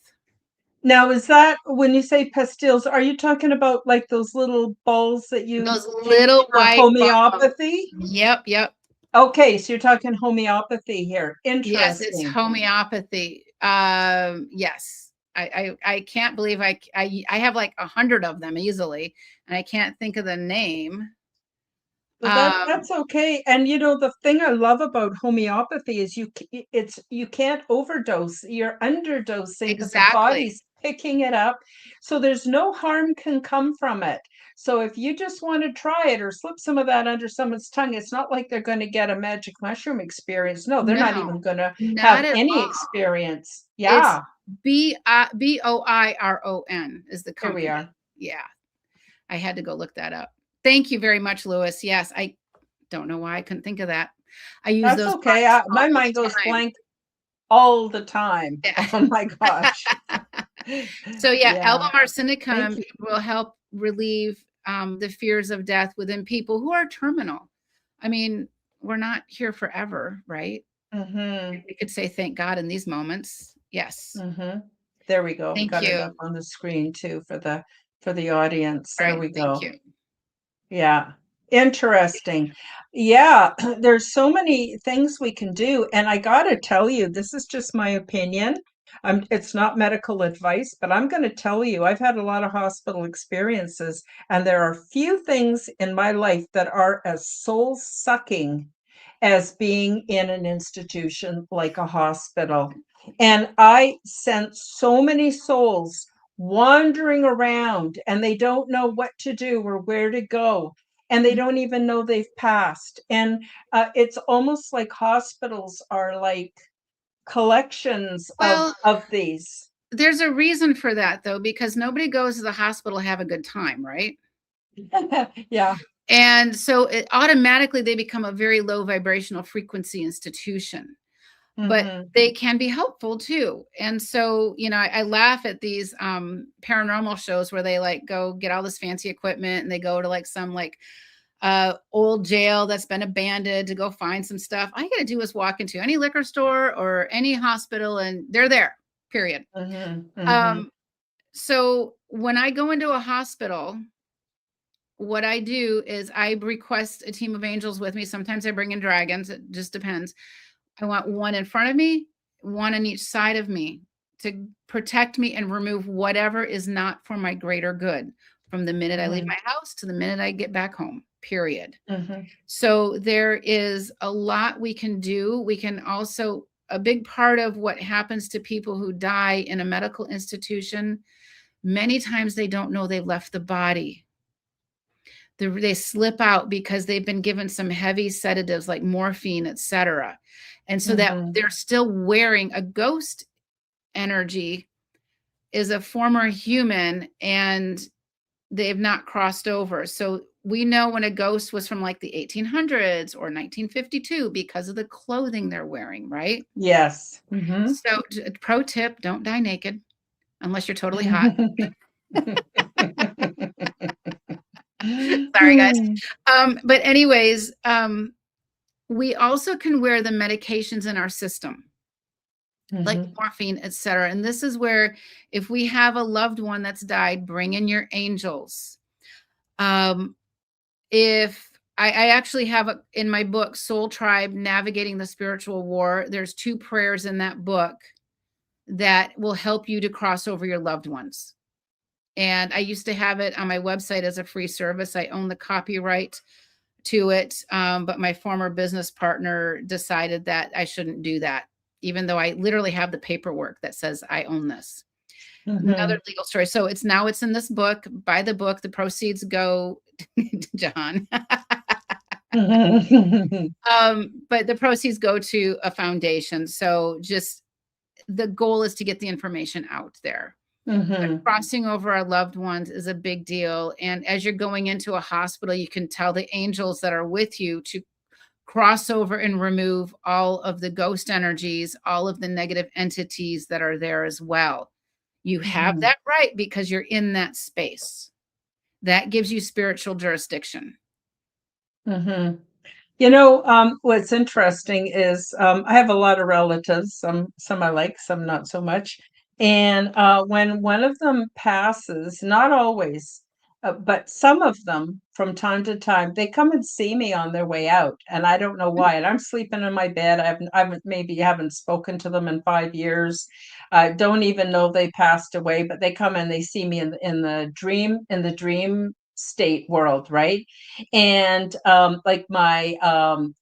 Now, is that when you say pastilles, are you talking about like those little balls that you Those take little for white bombs. homeopathy? Yep, yep. Okay, so you're talking homeopathy here. Yes, it's Interesting. homeopathy. Yes. I can't believe I have like 100 of them easily, and I can't think of the name. Well, that's okay. And the thing I love about homeopathy is you can't overdose. You're underdosing, but the Exactly. body's picking it up. So there's no harm can come from it. So if you just want to try it or slip some of that under someone's tongue, it's not like they're going to get a magic mushroom experience. No, they're not No, even going to not have at any all. experience. It's Yeah, Biron is the here we company. are. Yeah, I had to go look that up. Thank you very much, Lewis. Yes, I don't know why I couldn't think of that. I use That's those okay. products My all mind the goes time. blank all the time. Yeah. Oh my gosh. So yeah, album Yeah. Thank arsenicum you. will help relieve the fears of death within people who are terminal. I mean, we're not here forever, right? Mm-hmm. We could say thank God in these moments. Yes. Mm-hmm. There we go. Thank Got it you. up on the screen too for the audience. All There right. we Thank go. you. Yeah. Interesting. Yeah, there's so many things we can do. And I gotta tell you, this is just my opinion. It's not medical advice, but I'm going to tell you, I've had a lot of hospital experiences, and there are few things in my life that are as soul sucking as being in an institution like a hospital. And I sent so many souls wandering around, and they don't know what to do or where to go. And they don't even know they've passed. And it's almost like hospitals are like collections Well, of these. there's a reason for that though, because nobody goes to the hospital to have a good time, right? Yeah. And so it automatically they become a very low vibrational frequency institution. But Mm-hmm. they can be helpful too. And so, you know, I laugh at these paranormal shows where they like go get all this fancy equipment and they go to like some like old jail that's been abandoned to go find some stuff. All you got to do is walk into any liquor store or any hospital and they're there, period. Mm-hmm. Mm-hmm. Um, so when I go into a hospital, what I do is I request a team of angels with me. Sometimes I bring in dragons. It just depends. I want one in front of me, one on each side of me to protect me and remove whatever is not for my greater good from the minute I leave Mm-hmm. my house to the minute I get back home, period. Mm-hmm. So there is a lot we can do. We can also, a big part of what happens to people who die in a medical institution, many times they don't know they've left the body. They slip out because they've been given some heavy sedatives like morphine, etc. And so that Mm-hmm. they're still wearing a ghost energy is a former human and they've not crossed over. So we know when a ghost was from like the 1800s or 1952 because of the clothing they're wearing, right? Yes. Mm-hmm. So pro tip, don't die naked unless you're totally hot. Sorry guys. But anyways, we also can wear the medications in our system, like Mm-hmm. morphine, etc. And this is where, if we have a loved one that's died, bring in your angels. If I actually have in my book, Soul Tribe Navigating the Spiritual War, there's 2 prayers in that book that will help you to cross over your loved ones. And I used to have it on my website as a free service. I own the copyright to it. But my former business partner decided that I shouldn't do that, even though I literally have the paperwork that says I own this. Mm-hmm. Another legal story. So it's in this book. Buy the book. The proceeds go, John. Mm-hmm. But the proceeds go to a foundation. So just the goal is to get the information out there. But Mm-hmm. crossing over our loved ones is a big deal. And as you're going into a hospital, you can tell the angels that are with you to cross over and remove all of the ghost energies, all of the negative entities that are there as well. You have Mm-hmm. that right because you're in that space. That gives you spiritual jurisdiction. Mm-hmm. What's interesting is I have a lot of relatives, some I like, some not so much. And when one of them passes, not always, but some of them from time to time, they come and see me on their way out, and I don't know why. And I'm sleeping in my bed. I maybe haven't spoken to them in 5 years. Don't even know they passed away, but they come and they see me in the dream state world, right? And like my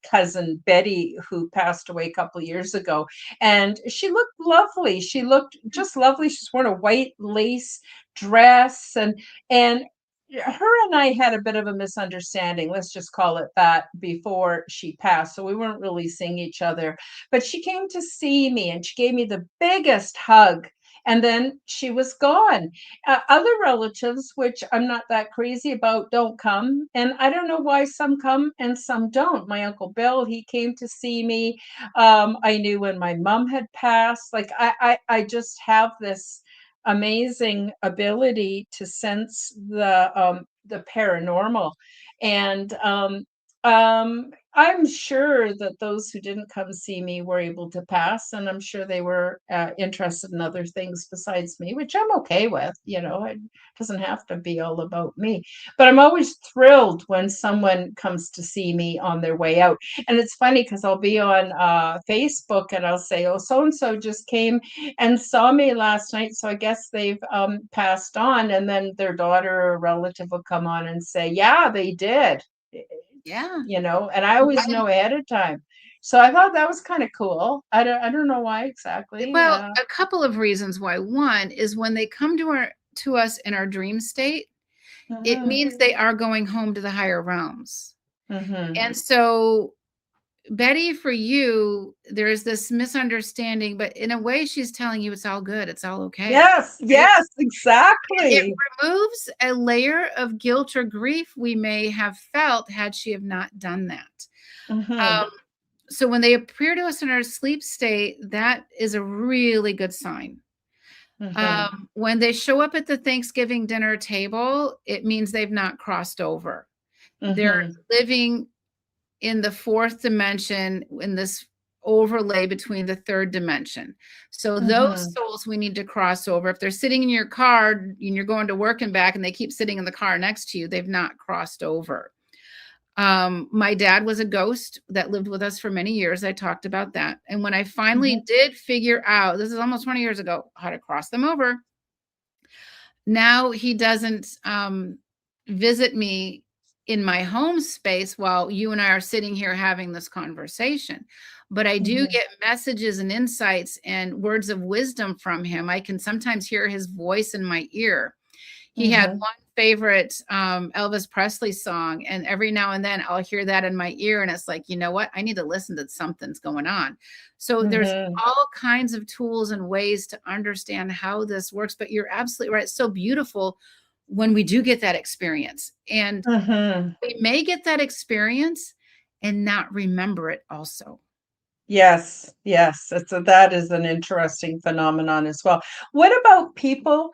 cousin Betty, who passed away a couple of years ago, and she looked lovely. She looked just lovely. She's worn a white lace dress, and her and I had a bit of a misunderstanding, let's just call it that, before she passed. So we weren't really seeing each other. But she came to see me and she gave me the biggest hug. And then she was gone. Other relatives, which I'm not that crazy about, don't come. And I don't know why some come and some don't. My Uncle Bill, he came to see me. I knew when my mom had passed. Like I just have this amazing ability to sense the paranormal. And I'm sure that those who didn't come see me were able to pass, and I'm sure they were interested in other things besides me, which I'm okay with. It doesn't have to be all about me. But I'm always thrilled when someone comes to see me on their way out. And it's funny because I'll be on Facebook and I'll say, "Oh, so and so just came and saw me last night, so I guess they've passed on." And then their daughter or a relative will come on and say, "Yeah, they did." Yeah. And I always know ahead of time. So I thought that was kind of cool. I don't know why exactly. Well, a couple of reasons why. One is when they come to us in our dream state, it Mhm, means they are going home to the higher realms. mhm. And so, Betty, for you, there's this misunderstanding, but in a way, she's telling you it's all good, it's all okay. Yes, Right? yes, It exactly. removes a layer of guilt or grief we may have felt had she have not done that. Mhm, Um, so when they appear to us in our sleep state, that is a really good sign. mhm, When they show up at the Thanksgiving dinner table, it means they've not crossed over. They're mhm, living in the fourth dimension in this overlay between the third dimension. So those mhm, souls we need to cross over. If they're sitting in your car and you're going to work and back and they keep sitting in the car next to you, they've not crossed over. My dad was a ghost that lived with us for many years. I talked about that. And when I mhm, finally did figure out, this is almost 20 years ago, how to cross them over, now he doesn't visit me in my home space while you and I are sitting here having this conversation. But I do mhm, get messages and insights and words of wisdom from him. I can sometimes hear his voice in my ear. He had mhm, one favorite Elvis Presley song, and every now and then I'll hear that in my ear, and it's like, you know what? I need to listen to something's going on. So there's mhm, all kinds of tools and ways to understand how this works. But you're absolutely right. It's so beautiful when we do get that experience. And mhm. we may get that experience and not remember it also. Yes, yes. That is an interesting phenomenon as well. What about people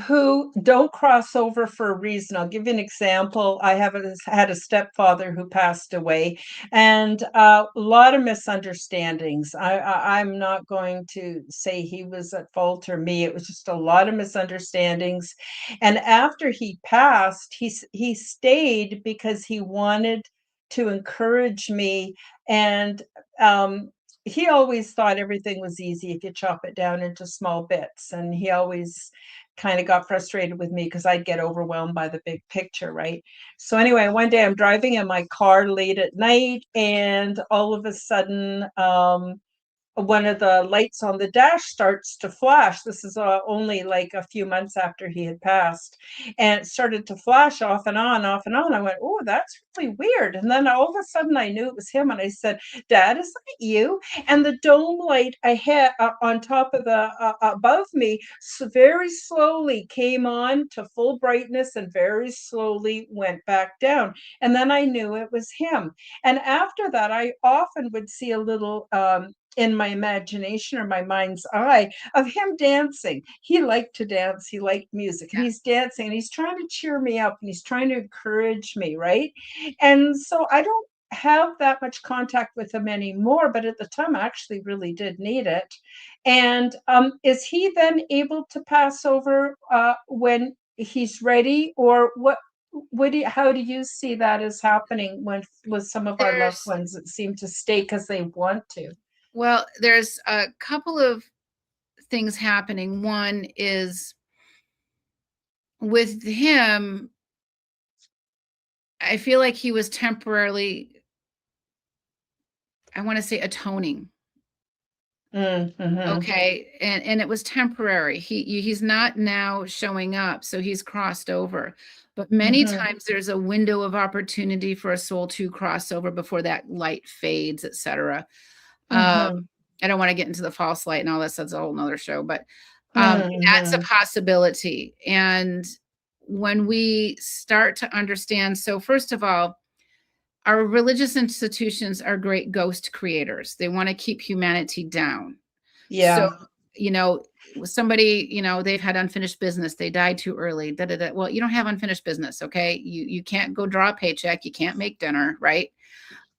who don't cross over for a reason? I'll give you an example. Had a stepfather who passed away, and a lot of misunderstandings. I'm not going to say he was at fault or me. It was just a lot of misunderstandings. And after he passed, he stayed because he wanted to encourage me and he always thought everything was easy if you chop it down into small bits. And he always kind of got frustrated with me because I'd get overwhelmed by the big picture, right? So, anyway, one day I'm driving in my car late at night, and all of a sudden, one of the lights on the dash starts to flash. This is only like a few months after he had passed. And it started to flash off and on, off and on. I went, "Oh, that's really weird." And then all of a sudden I knew it was him. And I said, "Dad, is that you?" And the dome light I had on top of above me very slowly came on to full brightness and very slowly went back down. And then I knew it was him. And after that, I often would see a little in my imagination or my mind's eye of him dancing. He liked to dance, he liked music, and Yeah. he's dancing and he's trying to cheer me up and he's trying to encourage me, right? And so I don't have that much contact with him anymore, but at the time I actually really did need it. And is he then able to pass over when he's ready, or how do you see that as happening when with some of our loved There's, ones that seem to stay because they want to? well, there's a couple of things happening. One is with him, I feel like he was temporarily, I want to say, atoning. Mhm, Okay, and it was temporary. He's not now showing up, so he's crossed over. But many mhm, times there's a window of opportunity for a soul to cross over before that light fades, etc. Um, mhm, I don't want to get into the false light and all that. That's a whole nother show, but that's a mhm. possibility. And when we start to understand, so first of all, our religious institutions are great ghost creators. They want to keep humanity down. So, Yeah. you know, somebody, they've had unfinished business. They died too early. Da, da, da. Well, you don't have unfinished business. Okay. You can't go draw a paycheck. You can't make dinner. Right.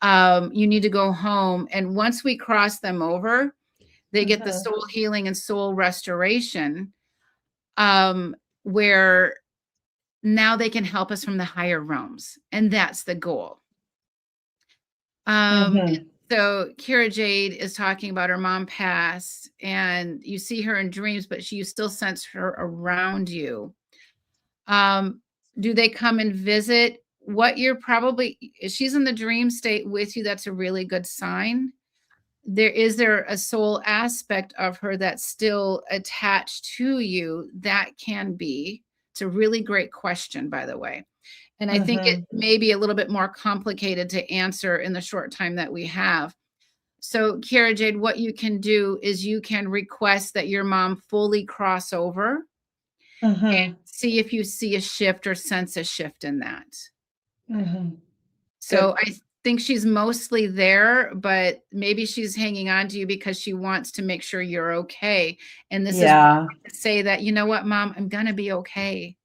You need to go home. And once we cross them over, they get the Mm-hmm. soul healing and soul restoration, where now they can help us from the higher realms. And that's the goal. Mm-hmm. So Kira Jade is talking about her mom passed, and you see her in dreams, but you still sense her around you. Do they come and visit? What you're probably, if she's in the dream state with you, that's a really good sign. Is there a soul aspect of her that's still attached to you? That can be. It's a really great question, by the way. And I think it Mm-hmm. may be a little bit more complicated to answer in the short time that we have. So, Kira Jade, what you can do is you can request that your mom fully cross over Mm-hmm. and see if you see a shift or sense a shift in that. Mm-hmm. So, Good. I think she's mostly there, but maybe she's hanging on to you because she wants to make sure you're okay. And this is Yeah. to say that, you know what, mom, I'm going to be okay.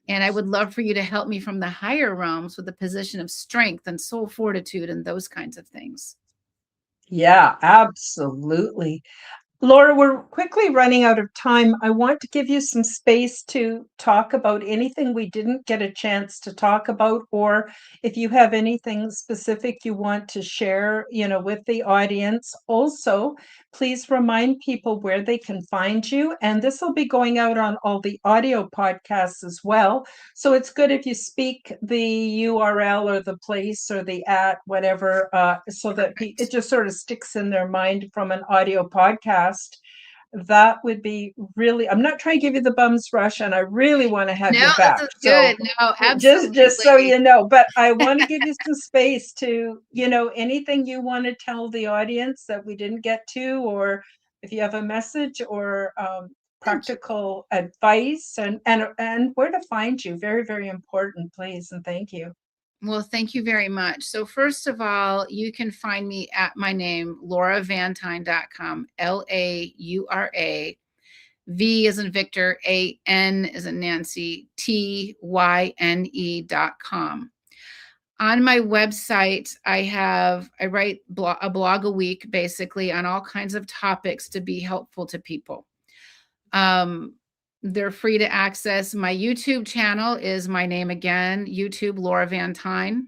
And I would love for you to help me from the higher realms with the position of strength and soul fortitude and those kinds of things. Yeah, absolutely. Laura, we're quickly running out of time. I want to give you some space to talk about anything we didn't get a chance to talk about, or if you have anything specific you want to share, with the audience. Also, please remind people where they can find you. And this will be going out on all the audio podcasts as well. So it's good if you speak the URL or the place or the whatever, so that it just sort of sticks in their mind from an audio podcast. That would be really, I'm not trying to give you the bums rush, and I really want to have No, you this back. is So good. No, just so absolutely. you know, but I want to give you some space to, anything you want to tell the audience that we didn't get to, or if you have a message or Thank you. practical advice, and where to find you. Very, very important, please, and thank you. Well, thank you very much. So, first of all, you can find me at my name, lauravantine.com, Laura. V is in Victor, AN is in Nancy, TYNE.com. On my website, I write a blog a week basically on all kinds of topics to be helpful to people. They're free to access. My YouTube channel is my name again, YouTube Laura Vantine.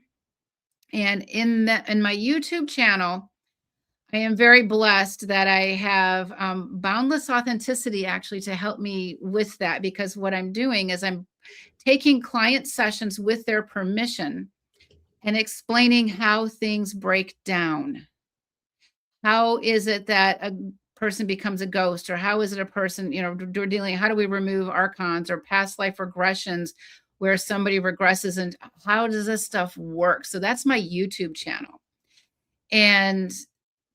And in my YouTube channel, I am very blessed that I have boundless authenticity actually to help me with that, because what I'm doing is I'm taking client sessions with their permission and explaining how things break down. How is it that a person becomes a ghost, or how is it a person, we're dealing, how do we remove archons or past life regressions where somebody regresses, and how does this stuff work? So that's my YouTube channel. And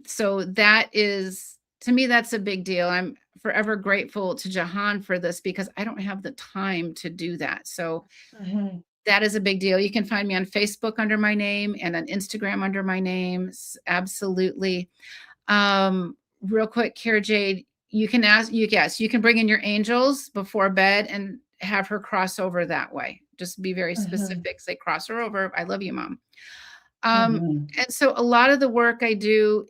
so that is, to me, that's a big deal. I'm forever grateful to Jahan for this because I don't have the time to do that. So Mm-hmm. that is a big deal. You can find me on Facebook under my name and on Instagram under my name. Absolutely. Real quick, Kira Jade, you can you can bring in your angels before bed and have her cross over that way. Just be very Mm-hmm. specific. Say, cross her over. I love you, mom. Mm-hmm. And so a lot of the work I do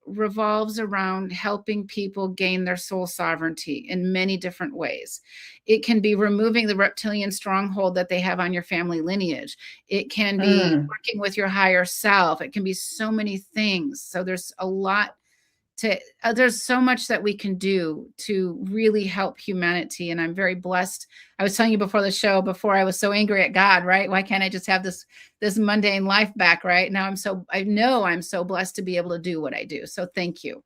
revolves around helping people gain their soul sovereignty in many different ways. It can be removing the reptilian stronghold that they have on your family lineage. It can be Mm. working with your higher self. It can be so many things. So there's so much that we can do to really help humanity. And I'm very blessed. I was telling you before the show, before I was so angry at God, right? Why can't I just have this mundane life back, right? Now I know I'm so blessed to be able to do what I do. So thank you.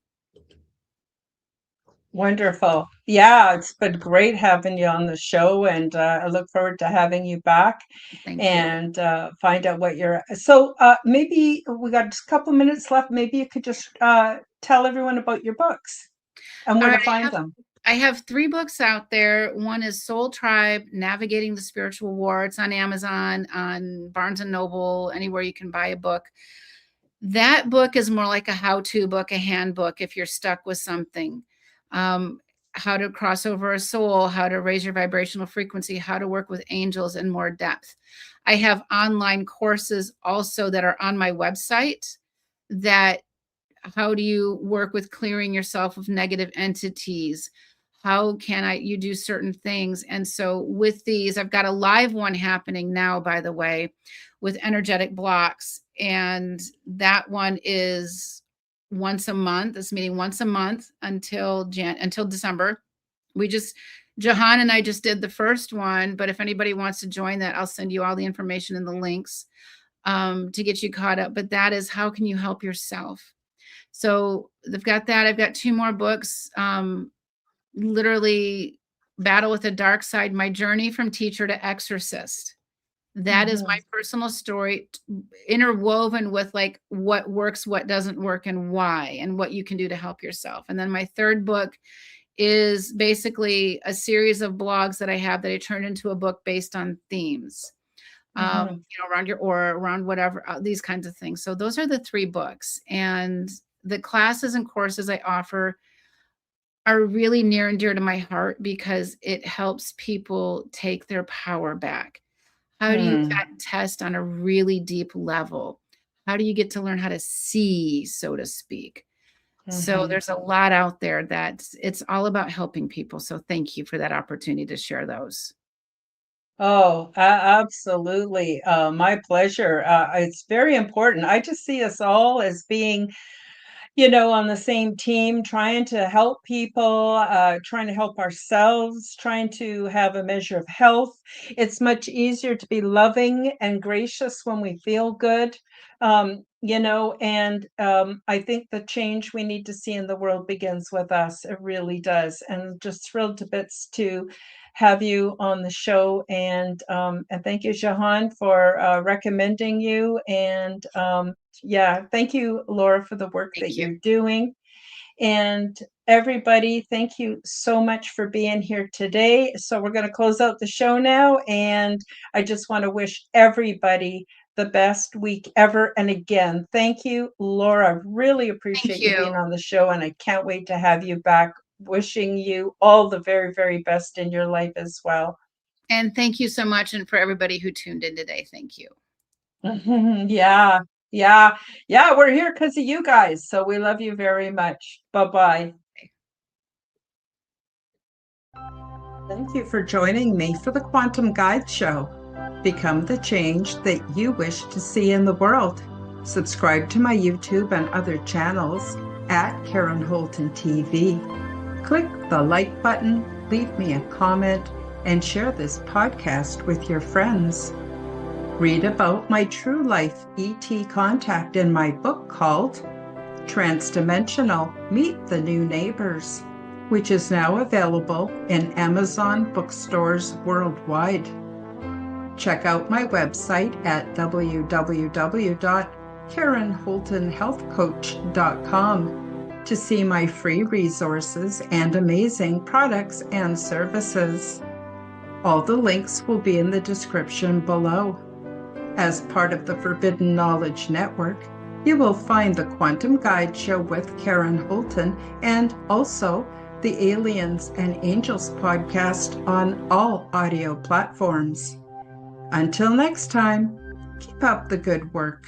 Wonderful. Yeah, it's been great having you on the show, and I look forward to having you back Thank you. and find out what you're. So maybe we got just a couple minutes left. Maybe you could just tell everyone about your books and All where to right. find them. I have 3 books out there. One is Soul Tribe, Navigating the Spiritual War. It's on Amazon, on Barnes and Noble, anywhere you can buy a book. That book is more like a how-to book, a handbook if you're stuck with something. how to cross over a soul, how to raise your vibrational frequency, how to work with angels in more depth. I have online courses also that are on my website that how do you work with clearing yourself of negative entities? How can you do certain things? And so with these, I've got a live one happening now, by the way, with energetic blocks. And that one is once a month. This meeting once a month until December. Jahan and I just did the first one, but if anybody wants to join that, I'll send you all the information and the links to get you caught up. But that is how can you help yourself? So they've got that. I've got 2 more books, literally Battle with the Dark Side, My Journey from Teacher to Exorcist. That is my personal story, interwoven with like what works, what doesn't work, and why, and what you can do to help yourself. And then my 3rd book is basically a series of blogs that I have that I turned into a book based on themes, around your aura, around whatever, these kinds of things. So those are the 3 books. And the classes and courses I offer are really near and dear to my heart because it helps people take their power back. How do you test on a really deep level? How do you get to learn how to see, so to speak? So there's a lot out there that it's all about helping people. So thank you for that opportunity to share those. Oh, absolutely. My pleasure. It's very important. I just see us all as being on the same team, trying to help people, trying to help ourselves, trying to have a measure of health. It's much easier to be loving and gracious when we feel good, and I think the change we need to see in the world begins with us. It really does. And just thrilled to bits to have you on the show. And thank you, Jahan, for recommending you. And yeah, thank you, Laura, for the work that you're doing. And everybody, thank you so much for being here today. So we're going to close out the show now. And I just want to wish everybody the best week ever. And again, thank you, Laura. Really appreciate you being on the show. And I can't wait to have you back. Wishing you all the very, very best in your life as well. And thank you so much. And for everybody who tuned in today, thank you. Yeah. We're here because of you guys. So we love you very much. Bye-bye. Thank you for joining me for the Quantum Guide Show. Become the change that you wish to see in the world. Subscribe to my YouTube and other channels at Karen Holton TV. Click the like button, leave me a comment, and share this podcast with your friends. Read about my true life ET contact in my book called Transdimensional: Meet the New Neighbors, which is now available in Amazon bookstores worldwide. Check out my website at www.KarenHoltonHealthCoach.com to see my free resources and amazing products and services. All the links will be in the description below. As part of the Forbidden Knowledge Network, you will find the Quantum Guide Show with Karen Holton and also the Aliens and Angels podcast on all audio platforms. Until next time, keep up the good work.